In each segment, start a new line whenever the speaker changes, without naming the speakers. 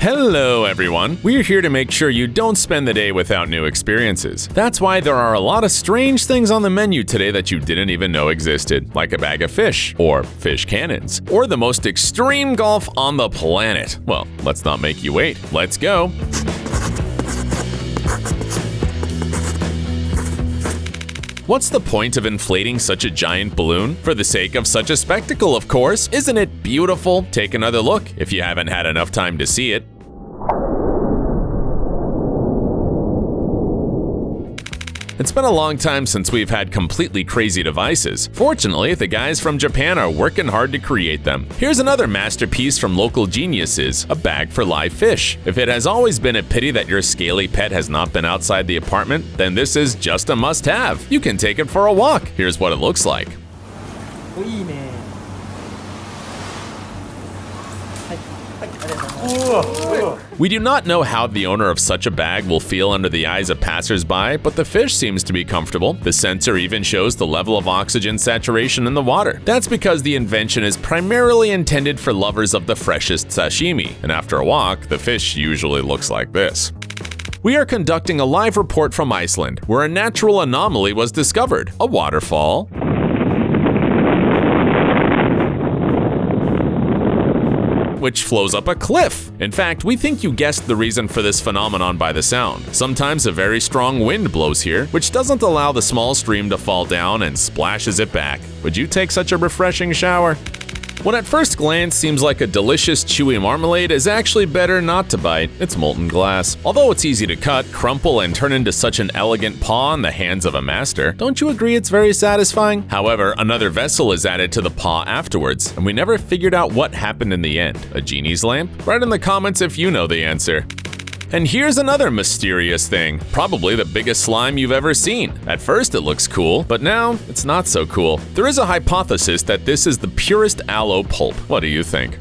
Hello everyone! We're here to make sure you don't spend the day without new experiences. That's why there are a lot of strange things on the menu today that you didn't even know existed, like a bag of fish, or fish cannons, or the most extreme golf on the planet. Well, let's not make you wait. Let's go! What's the point of inflating such a giant balloon? For the sake of such a spectacle, of course. Isn't it beautiful? Take another look if you haven't had enough time to see it. It's been a long time since we've had completely crazy devices. Fortunately, the guys from Japan are working hard to create them. Here's another masterpiece from local geniuses, a bag for live fish. If it has always been a pity that your scaly pet has not been outside the apartment, then this is just a must-have. You can take it for a walk. Here's what it looks like. We do not know how the owner of such a bag will feel under the eyes of passers-by, but the fish seems to be comfortable. The sensor even shows the level of oxygen saturation in the water. That's because the invention is primarily intended for lovers of the freshest sashimi, and after a walk, the fish usually looks like this. We are conducting a live report from Iceland, where a natural anomaly was discovered, a waterfall, which flows up a cliff. In fact, we think you guessed the reason for this phenomenon by the sound. Sometimes a very strong wind blows here, which doesn't allow the small stream to fall down and splashes it back. Would you take such a refreshing shower? What at first glance seems like a delicious chewy marmalade is actually better not to bite. It's molten glass. Although it's easy to cut, crumple, and turn into such an elegant paw in the hands of a master, don't you agree it's very satisfying? However, another vessel is added to the paw afterwards, and we never figured out what happened in the end. A genie's lamp? Write in the comments if you know the answer. And here's another mysterious thing, probably the biggest slime you've ever seen. At first it looks cool, but now it's not so cool. There is a hypothesis that this is the purest aloe pulp. What do you think?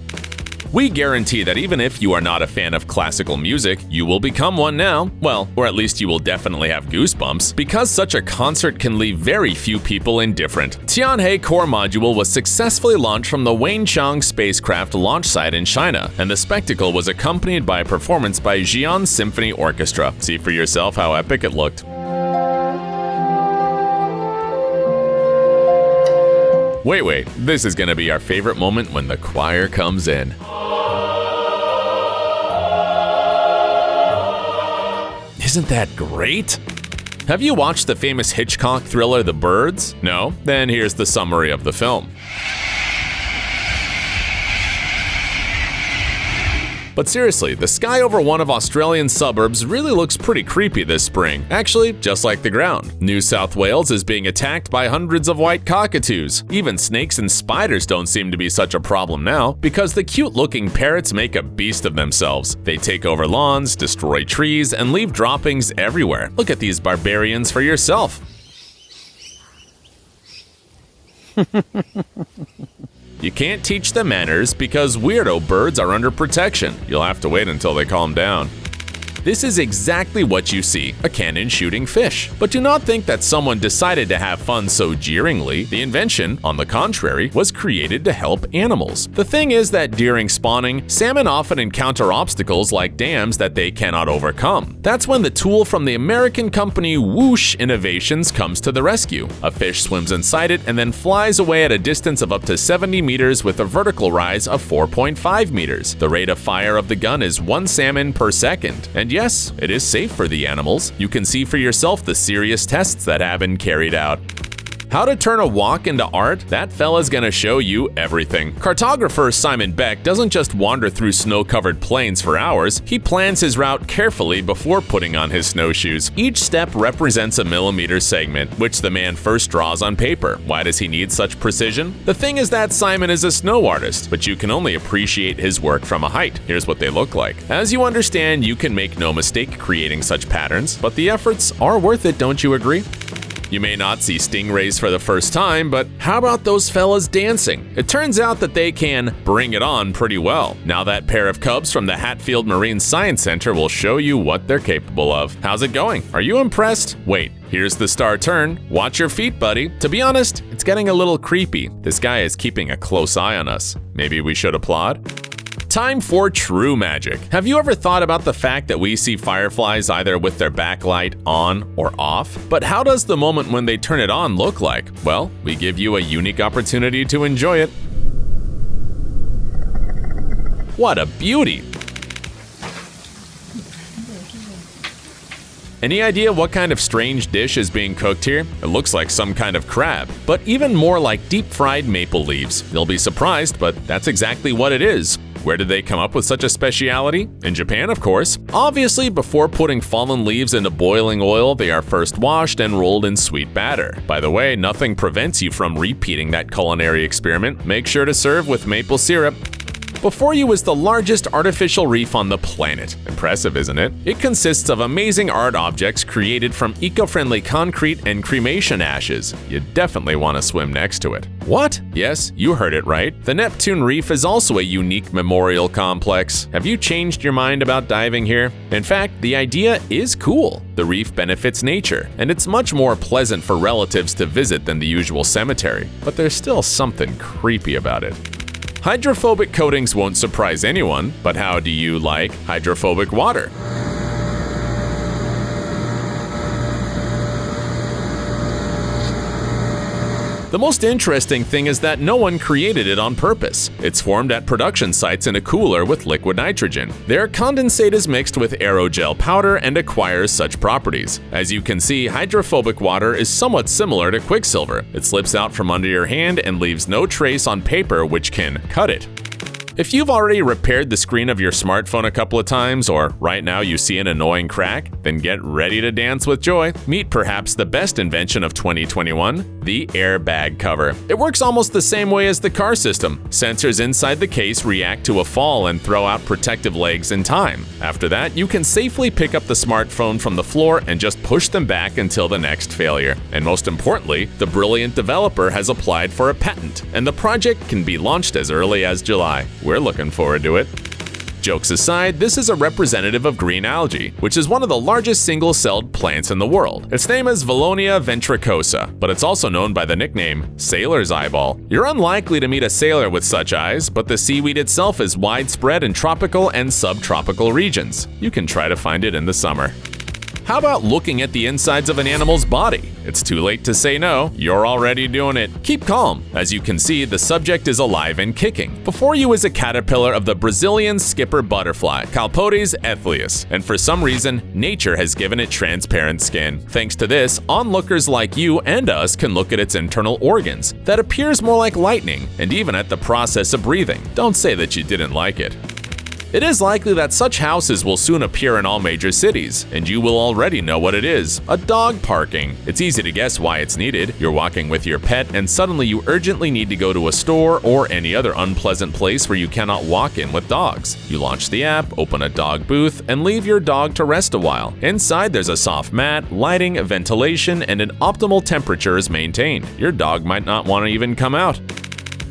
We guarantee that even if you are not a fan of classical music, you will become one now. Well, or at least you will definitely have goosebumps, because such a concert can leave very few people indifferent. Tianhe core module was successfully launched from the Wenzhou spacecraft launch site in China, and the spectacle was accompanied by a performance by Xi'an Symphony Orchestra. See for yourself how epic it looked. Wait, this is gonna be our favorite moment when the choir comes in. Isn't that great? Have you watched the famous Hitchcock thriller The Birds? No? Then here's the summary of the film. But seriously, the sky over one of Australian suburbs really looks pretty creepy this spring. Actually, just like the ground. New South Wales is being attacked by hundreds of white cockatoos. Even snakes and spiders don't seem to be such a problem now, because the cute-looking parrots make a beast of themselves. They take over lawns, destroy trees, and leave droppings everywhere. Look at these barbarians for yourself. You can't teach them manners because weirdo birds are under protection. You'll have to wait until they calm down. This is exactly what you see, a cannon shooting fish. But do not think that someone decided to have fun so jeeringly. The invention, on the contrary, was created to help animals. The thing is that during spawning, salmon often encounter obstacles like dams that they cannot overcome. That's when the tool from the American company Whoosh Innovations comes to the rescue. A fish swims inside it and then flies away at a distance of up to 70 meters with a vertical rise of 4.5 meters. The rate of fire of the gun is 1 salmon per second. And yes, it is safe for the animals. You can see for yourself the serious tests that have been carried out. How to turn a walk into art? That fella's gonna show you everything. Cartographer Simon Beck doesn't just wander through snow-covered plains for hours, he plans his route carefully before putting on his snowshoes. Each step represents a millimeter segment, which the man first draws on paper. Why does he need such precision? The thing is that Simon is a snow artist, but you can only appreciate his work from a height. Here's what they look like. As you understand, you can make no mistake creating such patterns, but the efforts are worth it, don't you agree? You may not see stingrays for the first time, but how about those fellas dancing? It turns out that they can bring it on pretty well. Now that pair of cubs from the Hatfield Marine Science Center will show you what they're capable of. How's it going? Are you impressed? Wait, here's the star turn. Watch your feet, buddy. To be honest, it's getting a little creepy. This guy is keeping a close eye on us. Maybe we should applaud? Time for true magic. Have you ever thought about the fact that we see fireflies either with their backlight on or off? But how does the moment when they turn it on look like? Well, we give you a unique opportunity to enjoy it. What a beauty! Any idea what kind of strange dish is being cooked here? It looks like some kind of crab, but even more like deep-fried maple leaves. You'll be surprised, but that's exactly what it is. Where did they come up with such a speciality? In Japan, of course. Obviously, before putting fallen leaves into boiling oil, they are first washed and rolled in sweet batter. By the way, nothing prevents you from repeating that culinary experiment. Make sure to serve with maple syrup. Before you is the largest artificial reef on the planet. Impressive, isn't it? It consists of amazing art objects created from eco-friendly concrete and cremation ashes. You definitely want to swim next to it. What? Yes, you heard it right. The Neptune Reef is also a unique memorial complex. Have you changed your mind about diving here? In fact, the idea is cool. The reef benefits nature, and it's much more pleasant for relatives to visit than the usual cemetery. But there's still something creepy about it. Hydrophobic coatings won't surprise anyone, but how do you like hydrophobic water? The most interesting thing is that no one created it on purpose. It's formed at production sites in a cooler with liquid nitrogen. Their condensate is mixed with aerogel powder and acquires such properties. As you can see, hydrophobic water is somewhat similar to quicksilver. It slips out from under your hand and leaves no trace on paper which can cut it. If you've already repaired the screen of your smartphone a couple of times, or right now you see an annoying crack, then get ready to dance with joy. Meet perhaps the best invention of 2021, the airbag cover. It works almost the same way as the car system. Sensors inside the case react to a fall and throw out protective legs in time. After that, you can safely pick up the smartphone from the floor and just push them back until the next failure. And most importantly, the brilliant developer has applied for a patent, and the project can be launched as early as July. We're looking forward to it. Jokes aside, this is a representative of green algae, which is one of the largest single-celled plants in the world. Its name is Valonia ventricosa, but it's also known by the nickname sailor's eyeball. You're unlikely to meet a sailor with such eyes, but the seaweed itself is widespread in tropical and subtropical regions. You can try to find it in the summer. How about looking at the insides of an animal's body? It's too late to say no, you're already doing it. Keep calm. As you can see, the subject is alive and kicking. Before you is a caterpillar of the Brazilian skipper butterfly, Calpotes aethleus, and for some reason, nature has given it transparent skin. Thanks to this, onlookers like you and us can look at its internal organs that appears more like lightning, and even at the process of breathing. Don't say that you didn't like it. It is likely that such houses will soon appear in all major cities, and you will already know what it is: a dog parking. It's easy to guess why it's needed. You're walking with your pet and suddenly you urgently need to go to a store or any other unpleasant place where you cannot walk in with dogs. You launch the app, open a dog booth, and leave your dog to rest a while. Inside there's a soft mat, lighting, ventilation, and an optimal temperature is maintained. Your dog might not want to even come out.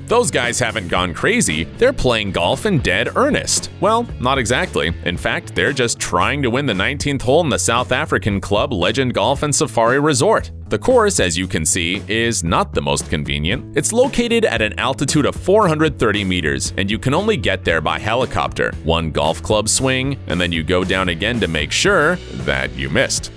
Those guys haven't gone crazy, they're playing golf in dead earnest. Well, not exactly. In fact, they're just trying to win the 19th hole in the South African club Legend Golf and Safari Resort. The course, as you can see, is not the most convenient. It's located at an altitude of 430 meters, and you can only get there by helicopter. One golf club swing, and then you go down again to make sure that you missed.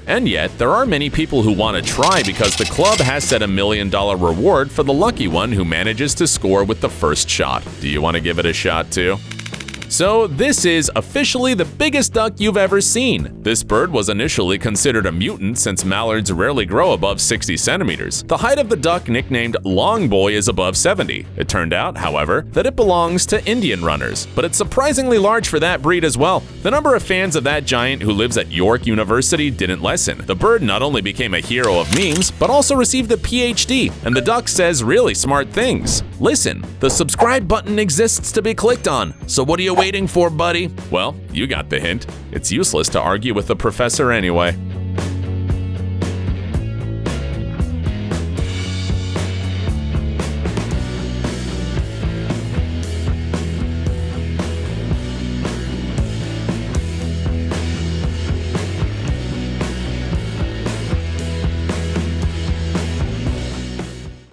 And yet, there are many people who want to try because the club has set $1 million reward for the lucky one who manages to score with the first shot. Do you want to give it a shot too? So this is officially the biggest duck you've ever seen. This bird was initially considered a mutant since mallards rarely grow above 60 centimeters. The height of the duck, nicknamed Long Boy, is above 70. It turned out, however, that it belongs to Indian runners, but it's surprisingly large for that breed as well. The number of fans of that giant who lives at York University didn't lessen. The bird not only became a hero of memes, but also received a PhD, and the duck says really smart things. Listen, the subscribe button exists to be clicked on, so what are you waiting for, buddy? Well, you got the hint. It's useless to argue with the professor anyway.